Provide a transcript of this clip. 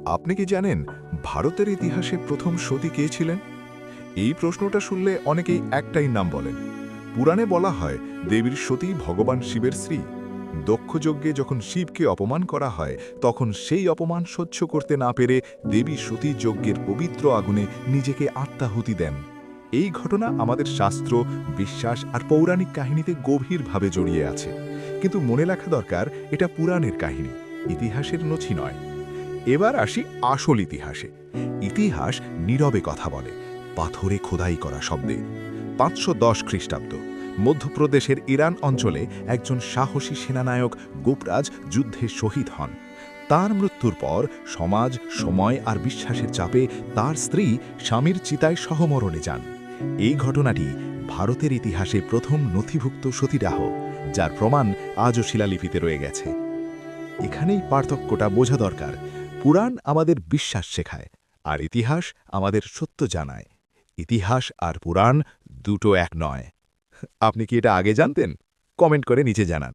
আপনি কি জানেন ভারতের ইতিহাসে প্রথম সতী কে ছিলেন? এই প্রশ্নটা শুনলে অনেকেই একটাই নাম বলেন। পুরাণে বলা হয় দেবীর সতী ভগবান শিবের স্ত্রী। দক্ষযজ্ঞে যখন শিবকে অপমান করা হয় তখন সেই অপমান সহ্য করতে না পেরে দেবী সতী যজ্ঞের পবিত্র আগুনে নিজেকে আত্মাহুতি দেন। এই ঘটনা আমাদের শাস্ত্র, বিশ্বাস আর পৌরাণিক কাহিনীতে গভীরভাবে জড়িয়ে আছে। কিন্তু মনে রাখা দরকার, এটা পুরাণের কাহিনী, ইতিহাসের নথি নয়। এবার আসি আসল ইতিহাসে। ইতিহাস নীরবে কথা বলে, পাথরে খোদাই করা শব্দে। ৫১০ খ্রিস্টাব্দ, মধ্যপ্রদেশের ইরান অঞ্চলে একজন সাহসী সেনানায়ক গোপরাজ যুদ্ধে শহীদ হন। তার মৃত্যুর পর সমাজ, সময় আর বিশ্বাসের চাপে তার স্ত্রী স্বামীর চিতায় সহমরণে যান। এই ঘটনাটি ভারতের ইতিহাসে প্রথম নথিভুক্ত সতীদাহ, যার প্রমাণ আজও শিলালিপিতে রয়ে গেছে। এখানেই পার্থক্যটা বোঝা দরকার। পুরাণ আমাদের বিশ্বাস শেখায়, আর ইতিহাস আমাদের সত্য জানায়। ইতিহাস আর পুরাণ দুটো এক নয়। আপনি কি এটা আগে জানতেন? কমেন্ট করে নিচে জানান।